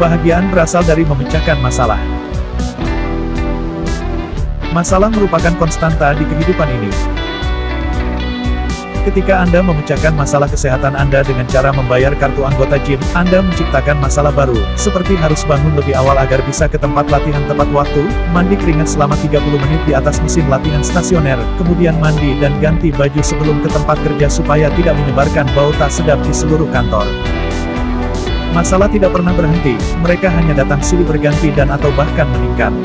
Kebahagiaan berasal dari memecahkan masalah. Masalah merupakan konstanta di kehidupan ini. Ketika Anda memecahkan masalah kesehatan Anda dengan cara membayar kartu anggota gym, Anda menciptakan masalah baru, seperti harus bangun lebih awal agar bisa ke tempat latihan tepat waktu, mandi keringat selama 30 menit di atas mesin latihan stasioner, kemudian mandi dan ganti baju sebelum ke tempat kerja supaya tidak menyebarkan bau tak sedap di seluruh kantor. Masalah tidak pernah berhenti, mereka hanya datang silih berganti dan atau bahkan meningkat.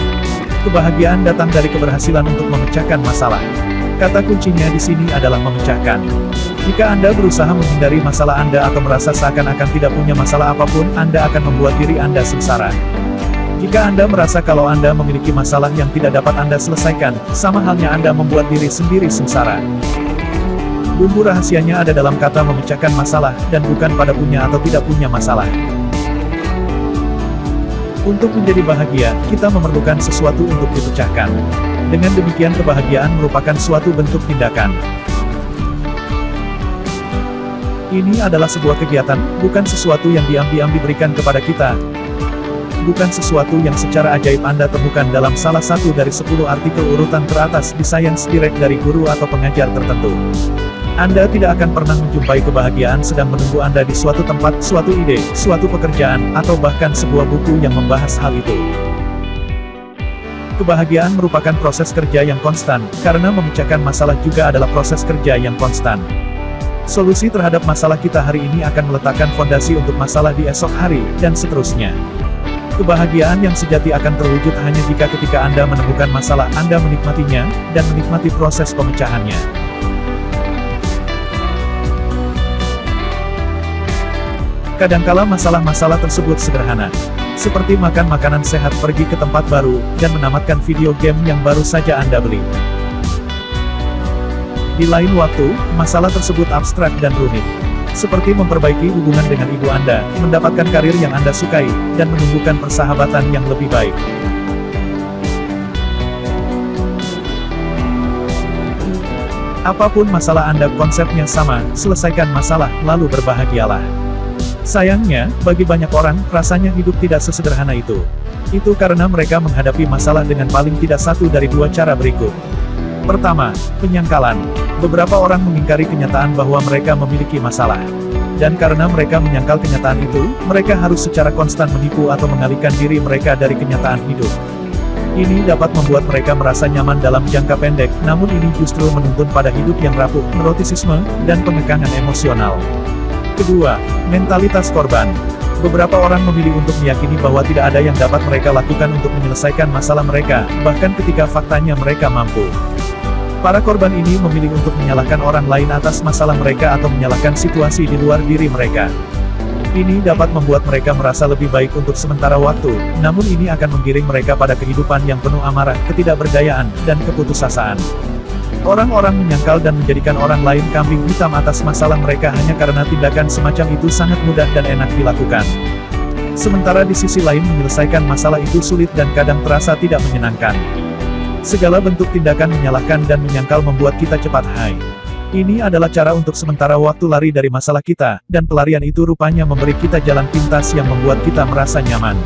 Kebahagiaan datang dari keberhasilan untuk memecahkan masalah. Kata kuncinya di sini adalah memecahkan. Jika Anda berusaha menghindari masalah Anda atau merasa seakan-akan tidak punya masalah apapun, Anda akan membuat diri Anda sengsara. Jika Anda merasa kalau Anda memiliki masalah yang tidak dapat Anda selesaikan, sama halnya Anda membuat diri sendiri sengsara. Bumbu rahasianya ada dalam kata memecahkan masalah, dan bukan pada punya atau tidak punya masalah. Untuk menjadi bahagia, kita memerlukan sesuatu untuk dipecahkan. Dengan demikian kebahagiaan merupakan suatu bentuk tindakan. Ini adalah sebuah kegiatan, bukan sesuatu yang diam-diam diberikan kepada kita. Bukan sesuatu yang secara ajaib Anda temukan dalam salah satu dari 10 artikel urutan teratas di Science Direct dari guru atau pengajar tertentu. Anda tidak akan pernah menjumpai kebahagiaan sedang menunggu Anda di suatu tempat, suatu ide, suatu pekerjaan, atau bahkan sebuah buku yang membahas hal itu. Kebahagiaan merupakan proses kerja yang konstan, karena memecahkan masalah juga adalah proses kerja yang konstan. Solusi terhadap masalah kita hari ini akan meletakkan fondasi untuk masalah di esok hari, dan seterusnya. Kebahagiaan yang sejati akan terwujud hanya jika ketika Anda menemukan masalah, Anda menikmatinya, dan menikmati proses pemecahannya. Kadangkala masalah-masalah tersebut sederhana. Seperti makan makanan sehat, pergi ke tempat baru, dan menamatkan video game yang baru saja Anda beli. Di lain waktu, masalah tersebut abstrak dan rumit. Seperti memperbaiki hubungan dengan ibu Anda, mendapatkan karir yang Anda sukai, dan menumbuhkan persahabatan yang lebih baik. Apapun masalah Anda, konsepnya sama, selesaikan masalah, lalu berbahagialah. Sayangnya, bagi banyak orang, rasanya hidup tidak sesederhana itu. Itu karena mereka menghadapi masalah dengan paling tidak satu dari dua cara berikut. Pertama, penyangkalan. Beberapa orang mengingkari kenyataan bahwa mereka memiliki masalah. Dan karena mereka menyangkal kenyataan itu, mereka harus secara konstan menipu atau mengalihkan diri mereka dari kenyataan hidup. Ini dapat membuat mereka merasa nyaman dalam jangka pendek, namun ini justru menuntun pada hidup yang rapuh, neurotisisme, dan pengekangan emosional. Kedua, mentalitas korban. Beberapa orang memilih untuk meyakini bahwa tidak ada yang dapat mereka lakukan untuk menyelesaikan masalah mereka, bahkan ketika faktanya mereka mampu. Para korban ini memilih untuk menyalahkan orang lain atas masalah mereka atau menyalahkan situasi di luar diri mereka. Ini dapat membuat mereka merasa lebih baik untuk sementara waktu, namun ini akan menggiring mereka pada kehidupan yang penuh amarah, ketidakberdayaan, dan keputusasaan. Orang-orang menyangkal dan menjadikan orang lain kambing hitam atas masalah mereka hanya karena tindakan semacam itu sangat mudah dan enak dilakukan. Sementara di sisi lain menyelesaikan masalah itu sulit dan kadang terasa tidak menyenangkan. Segala bentuk tindakan menyalahkan dan menyangkal membuat kita cepat high. Ini adalah cara untuk sementara waktu lari dari masalah kita, dan pelarian itu rupanya memberi kita jalan pintas yang membuat kita merasa nyaman.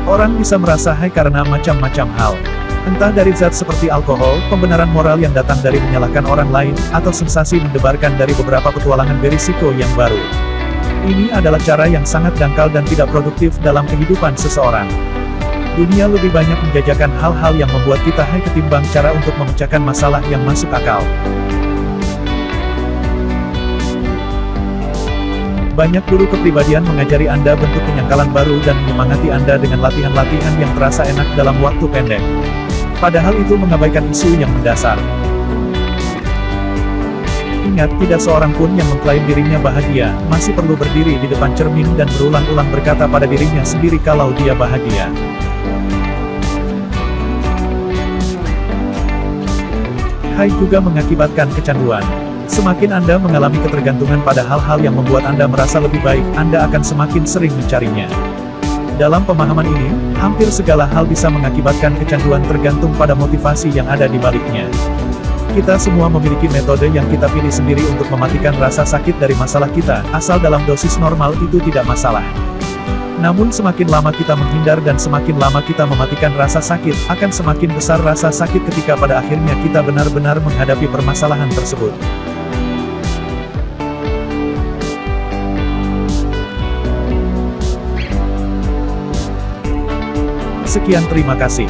Orang bisa merasa high karena macam-macam hal. Entah dari zat seperti alkohol, pembenaran moral yang datang dari menyalahkan orang lain, atau sensasi mendebarkan dari beberapa petualangan berisiko yang baru. Ini adalah cara yang sangat dangkal dan tidak produktif dalam kehidupan seseorang. Dunia lebih banyak menjajakan hal-hal yang membuat kita high ketimbang cara untuk memecahkan masalah yang masuk akal. Banyak guru kepribadian mengajari Anda bentuk penyangkalan baru dan menyemangati Anda dengan latihan-latihan yang terasa enak dalam waktu pendek. Padahal itu mengabaikan isu yang mendasar. Ingat, tidak seorang pun yang mengklaim dirinya bahagia, masih perlu berdiri di depan cermin dan berulang-ulang berkata pada dirinya sendiri kalau dia bahagia. High juga mengakibatkan kecanduan. Semakin Anda mengalami ketergantungan pada hal-hal yang membuat Anda merasa lebih baik, Anda akan semakin sering mencarinya. Dalam pemahaman ini, hampir segala hal bisa mengakibatkan kecanduan tergantung pada motivasi yang ada di baliknya. Kita semua memiliki metode yang kita pilih sendiri untuk mematikan rasa sakit dari masalah kita, asal dalam dosis normal itu tidak masalah. Namun semakin lama kita menghindar dan semakin lama kita mematikan rasa sakit, akan semakin besar rasa sakit ketika pada akhirnya kita benar-benar menghadapi permasalahan tersebut. Sekian, terima kasih.